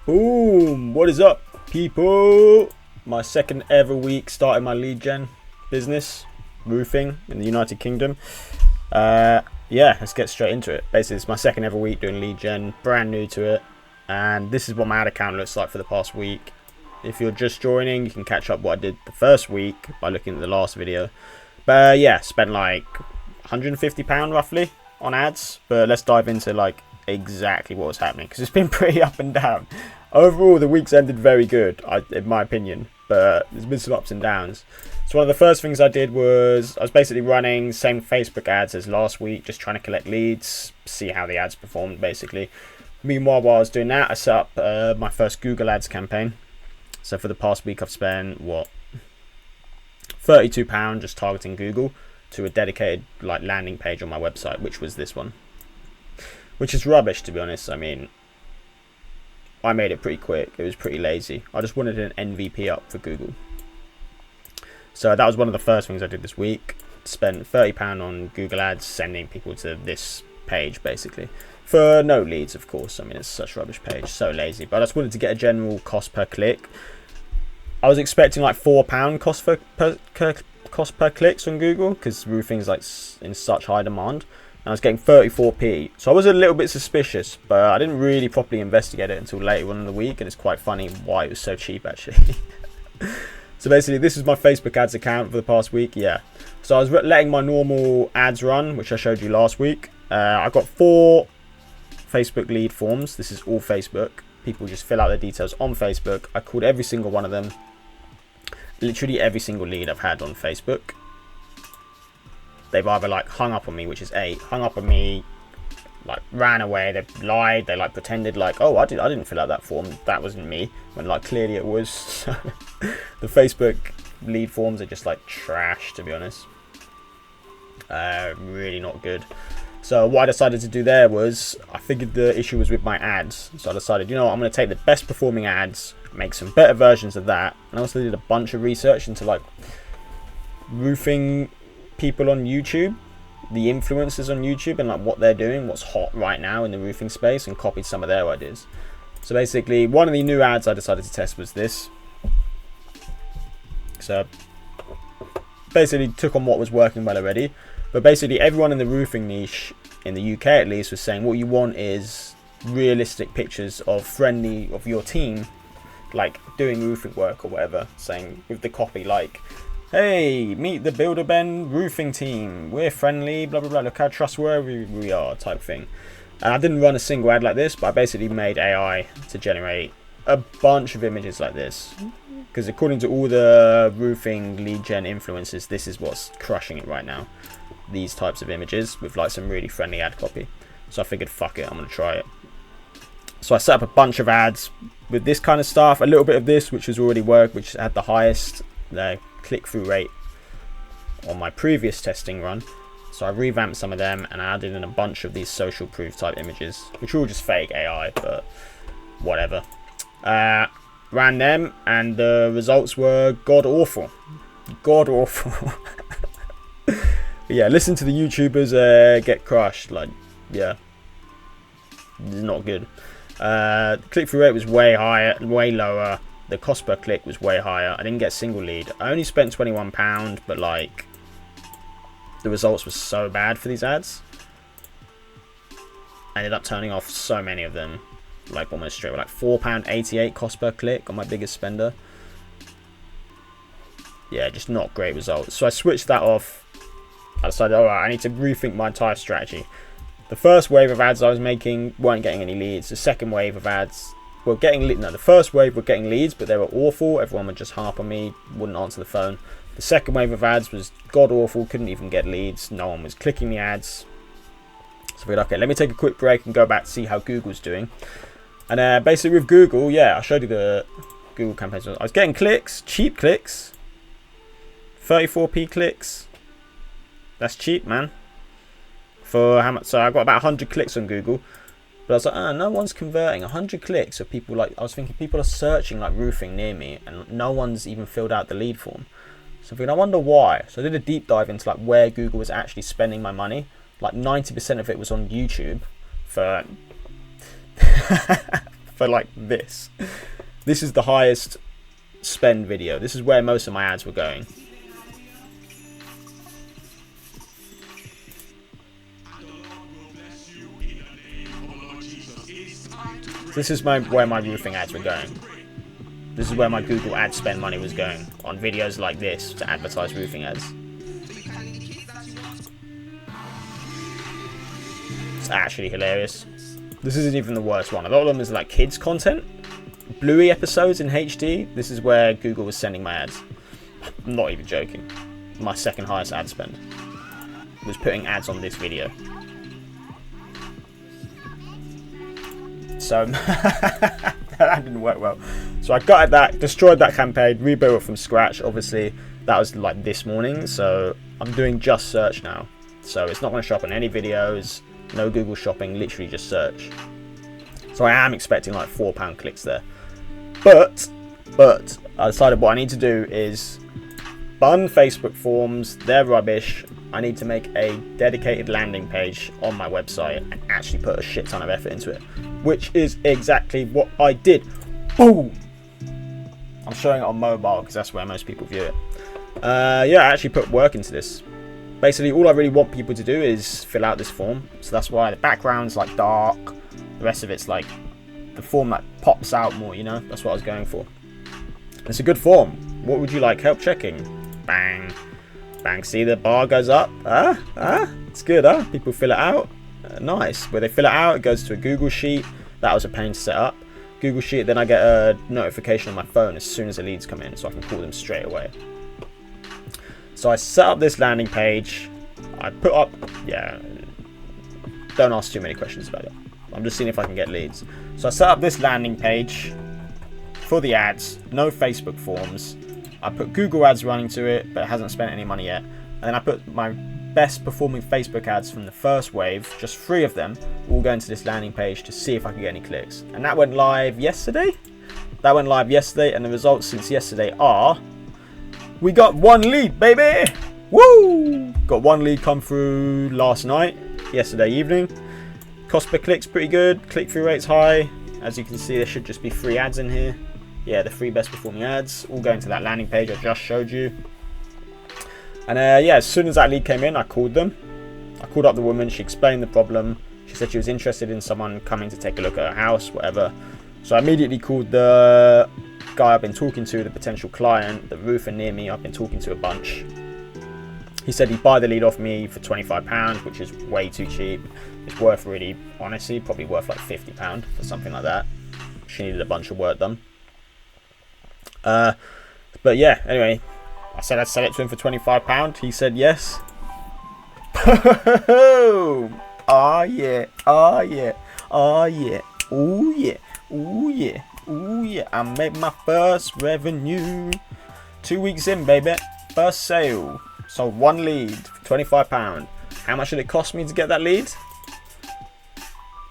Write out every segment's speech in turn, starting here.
Boom! What is up, people? My second ever week starting my lead gen business, roofing in the United Kingdom. Yeah, let's get straight into it. Basically, it's my second ever week doing lead gen, brand new to it, and this is what my ad account looks like for the past week. If you're just joining, you can catch up what I did the first week by looking at the last video. But yeah, spent like £150 roughly on ads. But let's dive into like exactly what was happening, because it's been pretty up and down. Overall, the week's ended very good, in my opinion, but there's been some ups and downs. So one of the first things I did was I was basically running same Facebook ads as last week, just trying to collect leads, see how the ads performed basically. Meanwhile, while I was doing that, I set up my first Google ads campaign. So for the past week, I've spent £32 just targeting Google to a dedicated like landing page on my website, which was this one, which is rubbish, to be honest. I mean, I made it pretty quick. It was pretty lazy. I just wanted an MVP up for Google. So that was one of the first things I did this week. Spent £30 on Google ads, sending people to this page basically for no leads, of course. I mean, it's such a rubbish page, so lazy. But I just wanted to get a general cost per click. I was expecting like £4 cost per clicks on Google, because roofing's like in such high demand. I was getting 34p, so I was a little bit suspicious, but I didn't really properly investigate it until later on in the week, and it's quite funny why it was so cheap actually. So basically, this is my Facebook ads account for the past week. Yeah, so I was letting my normal ads run, which I showed you last week. I got 4 Facebook lead forms. This is all Facebook. People just fill out their details on Facebook. I called every single one of them. Literally every single lead I've had on Facebook, they've either like hung up on me, which is 8, hung up on me, like ran away, they lied, they like pretended like, oh, I didn't fill out that form, that wasn't me, when like clearly it was. So the Facebook lead forms are just like trash, to be honest. Really not good. So what I decided to do there was, I figured the issue was with my ads. So I decided, you know what, I'm going to take the best performing ads, make some better versions of that. And I also did a bunch of research into like roofing people on YouTube, the influencers on YouTube, and like what they're doing, what's hot right now in the roofing space, and copied some of their ideas. So basically, one of the new ads I decided to test was this. So basically took on what was working well already, but basically everyone in the roofing niche, in the UK at least, was saying what you want is realistic pictures of your team, like doing roofing work or whatever, saying with the copy like, hey, meet the Builder Ben roofing team, we're friendly, blah blah blah, look how trustworthy we are, type thing. And I didn't run a single ad like this, but I basically made AI to generate a bunch of images like this, because according to all the roofing lead gen influencers, this is what's crushing it right now, these types of images with like some really friendly ad copy. So I figured, fuck it, I'm gonna try it. So I set up a bunch of ads with this kind of stuff, a little bit of this, which has already worked, which had the highest click-through rate on my previous testing run. So I revamped some of them and I added in a bunch of these social proof type images, which are all just fake AI, but whatever. Ran them and the results were god awful. God awful. Yeah, listen to the YouTubers get crushed. Like, yeah, it's not good. The click-through rate was way higher, way lower. The cost per click was way higher. I didn't get a single lead. I only spent £21, but like the results were so bad for these ads. I ended up turning off so many of them, like almost straight away. Like £4.88 cost per click on my biggest spender. Yeah, just not great results. So I switched that off. I decided, alright, I need to rethink my entire strategy. The first wave of ads I was making weren't getting any leads. The second wave of ads were getting leads. No, the first wave were getting leads, but they were awful. Everyone would just harp on me, wouldn't answer the phone. The second wave of ads was god awful, couldn't even get leads. No one was clicking the ads. So I figured, okay, let me take a quick break and go back to see how Google's doing. And basically with Google, yeah, I showed you the Google campaigns. I was getting clicks, cheap clicks, 34p clicks. That's cheap, man. For how much? So I got about 100 clicks on Google, but I was like, no one's converting. 100 clicks. So people like, I was thinking people are searching like roofing near me, and no one's even filled out the lead form. So I figured, I wonder why. So I did a deep dive into like where Google was actually spending my money. Like 90% of it was on YouTube for for like this. This is the highest spend video. This is where most of my ads were going. This is where my roofing ads were going. This is where my Google ad spend money was going, on videos like this to advertise roofing ads. It's actually hilarious. This isn't even the worst one. A lot of them is like kids content. Bluey episodes in HD. This is where Google was sending my ads. I'm not even joking. My second highest ad spend was putting ads on this video. So that didn't work well. So I gutted that, destroyed that campaign, rebuilt it from scratch. Obviously, that was like this morning. So I'm doing just search now. So it's not going to show up on any videos. No Google shopping, literally just search. So I am expecting like £4 clicks there. But I decided what I need to do is bun Facebook forms. They're rubbish. I need to make a dedicated landing page on my website and actually put a shit ton of effort into it, which is exactly what I did. Boom! I'm showing it on mobile because that's where most people view it. Yeah, I actually put work into this. Basically, all I really want people to do is fill out this form. So that's why the background's like dark. The rest of it's like the form that pops out more, you know? That's what I was going for. It's a good form. What would you like help checking? Bang. Bang. See the bar goes up? It's good, huh? People fill it out. Nice. Where they fill it out, it goes to a Google Sheet. That was a pain to set up. Google Sheet, then I get a notification on my phone as soon as the leads come in, so I can call them straight away. So I set up this landing page. I put up, yeah, don't ask too many questions about it. I'm just seeing if I can get leads. So I set up this landing page for the ads, no Facebook forms. I put Google ads running to it, but it hasn't spent any money yet. And then I put my best performing Facebook ads from the first wave, just 3 of them, all go into this landing page to see if I can get any clicks. And that went live yesterday. And the results since yesterday are, we got 1 lead, baby! Woo! Got 1 lead come through last night, yesterday evening. Cost per click's pretty good. Click-through rate's high. As you can see, there should just be 3 ads in here. Yeah, the 3 best performing ads, all going to that landing page I just showed you. And yeah, as soon as that lead came in, I called them. I called up the woman. She explained the problem. She said she was interested in someone coming to take a look at her house, whatever. So I immediately called the guy I've been talking to, the potential client, the roofer near me. I've been talking to a bunch. He said he'd buy the lead off me for £25, which is way too cheap. It's worth, really, honestly, probably worth like £50 for something like that. She needed a bunch of work done. But yeah, anyway, I said I'd sell it to him for £25. He said yes. Oh yeah, oh yeah, oh yeah, oh yeah, oh yeah, oh yeah. I made my first revenue. 2 weeks in, baby. First sale. Sold 1 lead for £25. How much did it cost me to get that lead?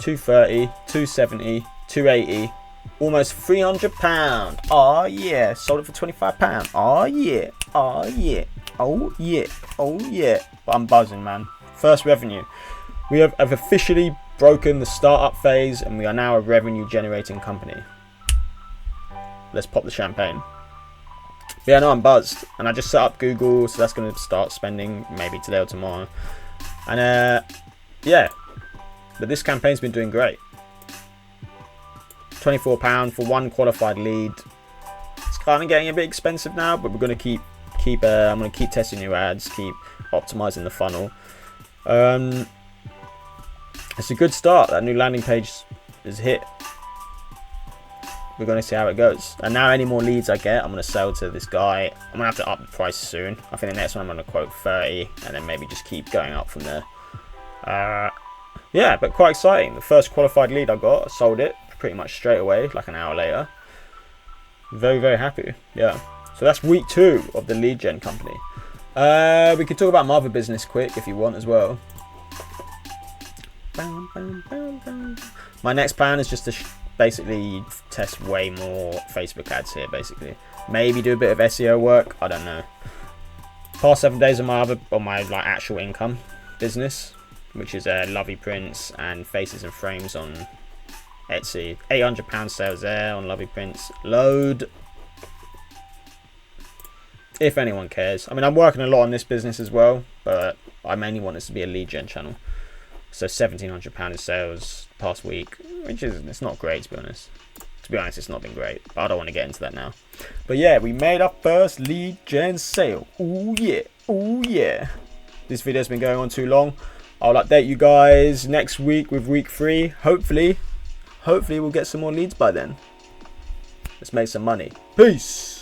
£230, £270, £280. Almost £300. Oh yeah, sold it for £25. Oh yeah, oh yeah, oh yeah, oh yeah. But I'm buzzing, man. First revenue. We have officially broken the startup phase, and we are now a revenue generating company. Let's pop the champagne. But yeah, no, I'm buzzed, and I just set up Google, so that's going to start spending maybe today or tomorrow. And yeah, but this campaign's been doing great. £24 for 1 qualified lead. It's kind of getting a bit expensive now, but we're going to I'm going to keep testing new ads, keep optimizing the funnel. It's a good start. That new landing page is hit. We're going to see how it goes. And now any more leads I get, I'm going to sell to this guy. I'm going to have to up the price soon. I think the next one I'm going to quote 30, and then maybe just keep going up from there. Yeah, but quite exciting. The first qualified lead I got, I sold it pretty much straight away, like an hour later. Very, very happy. Yeah. So that's week 2 of the lead gen company. We could talk about my other business quick if you want as well. My next plan is just to basically test way more Facebook ads here, basically. Maybe do a bit of SEO work, I don't know. Past 7 days of my like actual income business, which is lovey prints and faces and frames on Etsy, £800 sales there on Lovely Prints. Load. If anyone cares. I mean, I'm working a lot on this business as well, but I mainly want this to be a lead gen channel. So £1,700 in sales past week, which is, it's not great, to be honest. To be honest, it's not been great, but I don't want to get into that now. But yeah, we made our first lead gen sale. Ooh yeah, ooh yeah. This video's been going on too long. I'll update you guys next week with week 3. Hopefully we'll get some more leads by then. Let's make some money. Peace.